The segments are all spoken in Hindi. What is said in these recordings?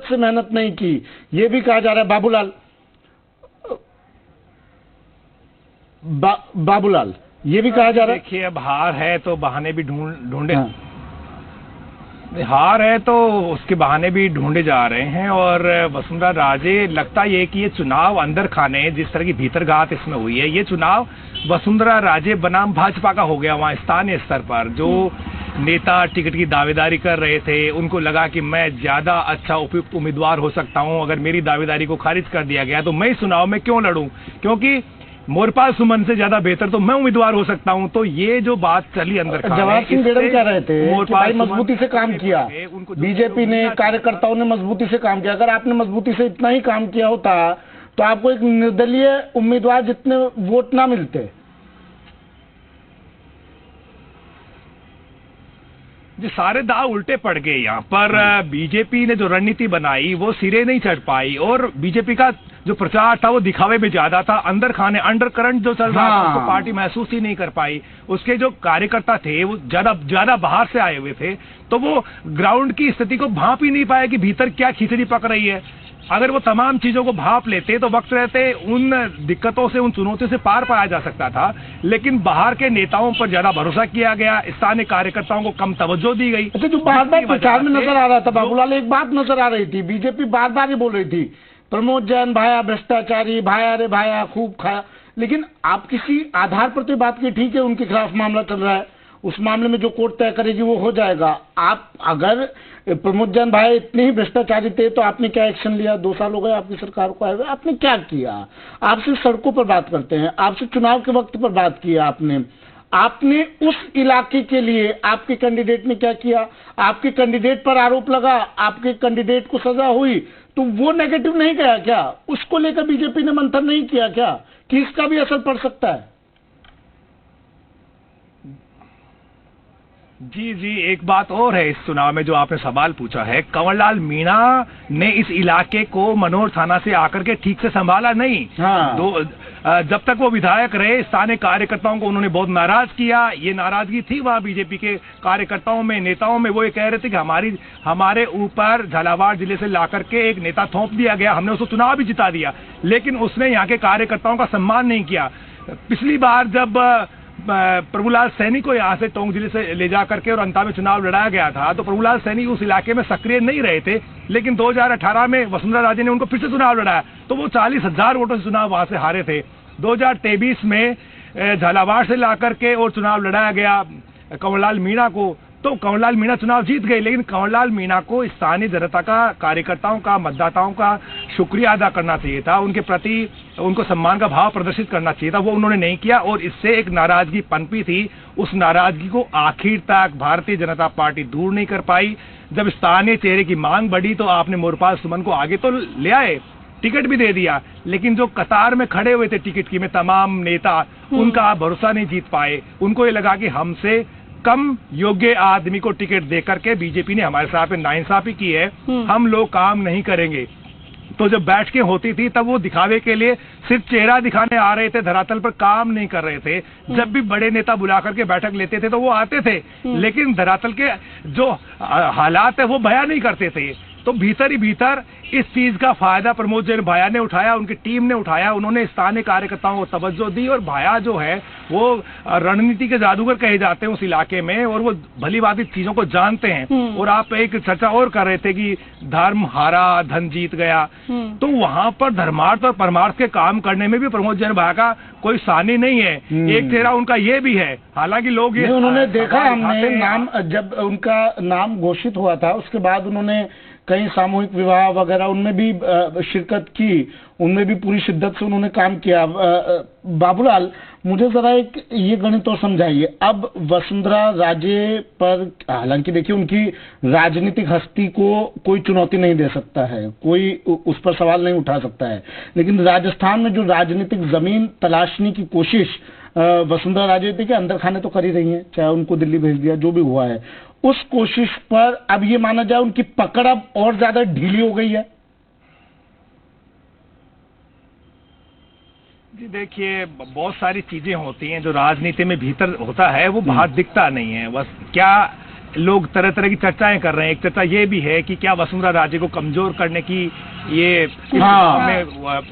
से मेहनत नहीं की, ये भी कहा जा रहा है। बाबूलाल ये भी कहा जा रहा है। देखिए, अब हार है तो बहाने भी ढूंढे। हाँ। हार है तो उसके बहाने भी ढूंढे जा रहे हैं। और वसुंधरा राजे, लगता ये कि ये चुनाव अंदर खाने, जिस तरह की भीतरघात इसमें हुई है, ये चुनाव वसुंधरा राजे बनाम भाजपा का हो गया। वहां स्थानीय स्तर पर जो नेता टिकट की दावेदारी कर रहे थे, उनको लगा कि मैं ज्यादा अच्छा उपयुक्त उम्मीदवार हो सकता हूं, अगर मेरी दावेदारी को खारिज कर दिया गया तो मैं इस चुनाव में क्यों लड़ूं, क्योंकि मोरपाल सुमन से ज्यादा बेहतर तो मैं उम्मीदवार हो सकता हूं। तो ये जो बात चली अंदर खाने, जवाहर सिंह बेगम कह रहे थे कि भाई मजबूती से काम किया, बीजेपी ने, कार्यकर्ताओं ने मजबूती से काम किया। अगर आपने मजबूती से इतना ही काम किया होता तो आपको एक निर्दलीय उम्मीदवार जितने वोट ना मिलते। जो सारे दाव उल्टे पड़ गए यहाँ पर। बीजेपी ने जो रणनीति बनाई वो सिरे नहीं चढ़ पाई, और बीजेपी का जो प्रचार था वो दिखावे में ज्यादा था। अंदर खाने, अंडर करंट जो चल रहा था उसको पार्टी महसूस ही नहीं कर पाई। उसके जो कार्यकर्ता थे वो ज्यादा बाहर से आए हुए थे, तो वो ग्राउंड की स्थिति को भांप ही नहीं पाए कि भीतर क्या खिचड़ी पक रही है। अगर वो तमाम चीजों को भांप लेते तो वक्त रहते उन दिक्कतों से, उन चुनौतियों से पार पाया जा सकता था। लेकिन बाहर के नेताओं पर ज्यादा भरोसा किया गया, स्थानीय कार्यकर्ताओं को कम तवज्जो दी गई। अच्छा, जो बार बार प्रचार में नजर आ रहा था बाबूलाल, एक बात नजर आ रही थी, बीजेपी बार बार ही बोल रही थी प्रमोद जैन भाया भ्रष्टाचारी, भाया रे भाया खूब खाया। लेकिन आप किसी आधार पर तो बात की, ठीक है उनके खिलाफ मामला चल रहा है, उस मामले में जो कोर्ट तय करेगी वो हो जाएगा। आप अगर प्रमोद जैन भाई इतने ही भ्रष्टाचारी थे तो आपने क्या एक्शन लिया? 2 साल हो गए आपकी सरकार को आए हुए, आपने क्या किया? आपसे सड़कों पर बात करते हैं, आपसे चुनाव के वक्त पर बात की आपने उस इलाके के लिए आपके कैंडिडेट ने क्या किया? आपके कैंडिडेट पर आरोप लगा, आपके कैंडिडेट को सजा हुई, तो वो नेगेटिव नहीं गया क्या? उसको लेकर बीजेपी ने मंथन नहीं किया क्या कि इसका भी असर पड़ सकता है? जी, एक बात और है इस चुनाव में जो आपने सवाल पूछा है। कंवरलाल मीणा ने इस इलाके को मनोर थाना से आकर के ठीक से संभाला नहीं। जब तक वो विधायक रहे, स्थानीय कार्यकर्ताओं को उन्होंने बहुत नाराज किया। ये नाराजगी थी वहां बीजेपी के कार्यकर्ताओं में, नेताओं में। वो ये कह रहे थे कि हमारे ऊपर झालावाड़ जिले से लाकर के एक नेता थोप दिया गया, हमने उसको चुनाव भी जिता दिया, लेकिन उसने यहाँ के कार्यकर्ताओं का सम्मान नहीं किया। पिछली बार जब प्रभुलाल सैनी को यहाँ से टोंक जिले से ले जा करके और अंता में चुनाव लड़ाया गया था, तो प्रभुलाल सैनी उस इलाके में सक्रिय नहीं रहे थे, लेकिन 2018 में वसुंधरा राजे ने उनको फिर से चुनाव लड़ाया, तो वो 40,000 वोटों से चुनाव वहां से हारे थे। 2023 में झालावाड़ से ला करके और चुनाव लड़ाया गया कंवरलाल मीणा को, तो कंवरलाल मीणा चुनाव जीत गए। लेकिन कंवरलाल मीणा को स्थानीय जनता का, कार्यकर्ताओं का, मतदाताओं का शुक्रिया अदा करना चाहिए था, उनके प्रति उनको सम्मान का भाव प्रदर्शित करना चाहिए था, वो उन्होंने नहीं किया, और इससे एक नाराजगी पनपी थी। उस नाराजगी को आखिर तक भारतीय जनता पार्टी दूर नहीं कर पाई। जब स्थानीय चेहरे की मांग बढ़ी तो आपने मोरपाल सुमन को आगे तो ले आए, टिकट भी दे दिया, लेकिन जो कतार में खड़े हुए थे टिकट की में तमाम नेता, उनका आप भरोसा नहीं जीत पाए। उनको ये लगा कि हमसे कम योग्य आदमी को टिकट देकर के बीजेपी ने हमारे साथ में नाइंसाफी की है, हम लोग काम नहीं करेंगे। तो जब बैठ के होती थी तब वो दिखावे के लिए सिर्फ चेहरा दिखाने आ रहे थे, धरातल पर काम नहीं कर रहे थे। जब भी बड़े नेता बुला करके बैठक लेते थे तो वो आते थे, लेकिन धरातल के जो हालात है वो बयान नहीं करते थे। तो भीतर ही भीतर इस चीज का फायदा प्रमोद जैन भाया ने उठाया, उनकी टीम ने उठाया, उन्होंने स्थानीय कार्यकर्ताओं को तवज्जो दी, और भाया जो है वो रणनीति के जादूगर कहे जाते हैं उस इलाके में, और वो भली भांति चीजों को जानते हैं। और आप एक चर्चा और कर रहे थे कि धर्म हारा धन जीत गया, तो वहां पर धर्मार्थ और परमार्थ के काम करने में भी प्रमोद जैन भाया का कोई सानी नहीं है। एक चेहरा उनका ये भी है, हालांकि लोग ये उन्होंने देखा, हमने नाम, जब उनका नाम घोषित हुआ था उसके बाद उन्होंने कई सामूहिक विवाह वगैरह उनमें भी शिरकत की, उनमें भी पूरी शिद्दत से उन्होंने काम किया। बाबूलाल, मुझे जरा एक ये गणित और समझाइए। अब वसुंधरा राजे पर, हालांकि देखिए उनकी राजनीतिक हस्ती को कोई चुनौती नहीं दे सकता है, कोई उस पर सवाल नहीं उठा सकता है, लेकिन राजस्थान में जो राजनीतिक जमीन तलाशने की कोशिश वसुंधरा राजे थी कि अंदर खाने तो कर ही रही हैं, चाहे उनको दिल्ली भेज दिया, जो भी हुआ है, उस कोशिश पर अब ये माना जाए उनकी पकड़ अब और ज्यादा ढीली हो गई है। जी देखिए, बहुत सारी चीजें होती हैं जो राजनीति में भीतर होता है, वो बाहर दिखता नहीं है। बस क्या लोग तरह तरह की चर्चाएं कर रहे हैं। एक चर्चा ये भी है कि क्या वसुंधरा राजे को कमजोर करने की ये इस चुनाव में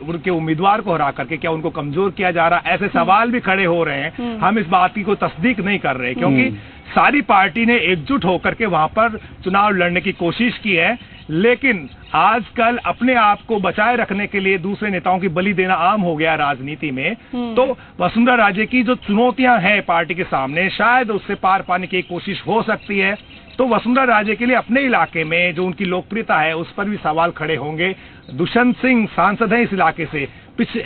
उनके उम्मीदवार को हरा करके क्या उनको कमजोर किया जा रहा है, ऐसे सवाल भी खड़े हो रहे हैं। हम इस बात की कोई तस्दीक नहीं कर रहे क्योंकि सारी पार्टी ने एकजुट होकर के वहां पर चुनाव लड़ने की कोशिश की है, लेकिन आजकल अपने आप को बचाए रखने के लिए दूसरे नेताओं की बलि देना आम हो गया राजनीति में। तो वसुंधरा राजे की जो चुनौतियां हैं पार्टी के सामने, शायद उससे पार पाने की कोशिश हो सकती है। तो वसुंधरा राजे के लिए अपने इलाके में जो उनकी लोकप्रियता है उस पर भी सवाल खड़े होंगे। दुष्यंत सिंह सांसद हैं इस इलाके से,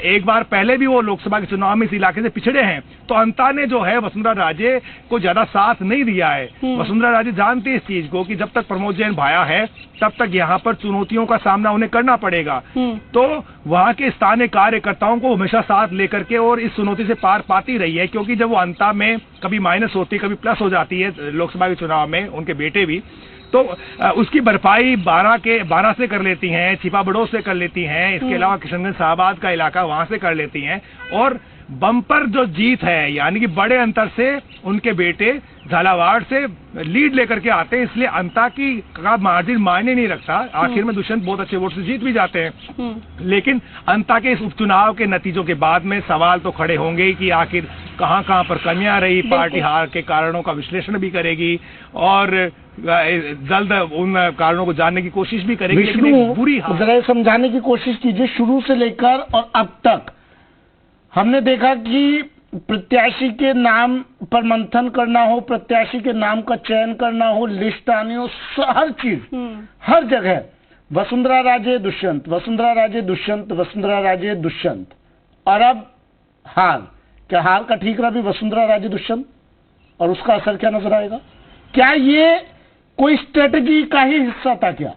एक बार पहले भी वो लोकसभा के चुनाव में इस इलाके से पिछड़े हैं, तो अंता ने जो है वसुंधरा राजे को ज्यादा साथ नहीं दिया है। वसुंधरा राजे जानती है इस चीज को कि जब तक प्रमोद जैन भाया है तब तक यहाँ पर चुनौतियों का सामना उन्हें करना पड़ेगा। तो वहाँ के स्थानीय कार्यकर्ताओं को हमेशा साथ लेकर के और इस चुनौती से पार पाती रही है, क्योंकि जब वो अंता में कभी माइनस होती कभी प्लस हो जाती है लोकसभा के चुनाव में, उनके बेटे भी, तो उसकी भरपाई 12 से कर लेती हैं, छिपा बड़ों से कर लेती हैं, इसके अलावा किशनगंज शाहबाद का इलाका वहां से कर लेती हैं। और बम्पर जो जीत है यानी कि बड़े अंतर से उनके बेटे झालावाड़ से लीड लेकर के आते हैं, इसलिए अंता की का मार्जिन मायने नहीं रखता। आखिर में दुष्यंत बहुत अच्छे वोट से जीत भी जाते हैं, लेकिन अंता के इस उपचुनाव के नतीजों के बाद में सवाल तो खड़े होंगे कि आखिर कहां पर कमियां रही, पार्टी हार के कारणों का विश्लेषण भी करेगी और जल्द उन कारणों को जानने की कोशिश भी करेगी। लेकिन बुरी जरा समझाने की कोशिश कीजिए, शुरू से लेकर और अब तक हमने देखा कि प्रत्याशी के नाम पर मंथन करना हो, प्रत्याशी के नाम का चयन करना हो, लिस्ट आनी हो, हर चीज हर जगह वसुंधरा राजे दुष्यंत, वसुंधरा राजे दुष्यंत, वसुंधरा राजे दुष्यंत। और अब हार, क्या हार का ठीकरा भी वसुंधरा राजे दुष्यंत, और उसका असर क्या नजर आएगा? क्या ये कोई स्ट्रेटजी का ही हिस्सा था क्या?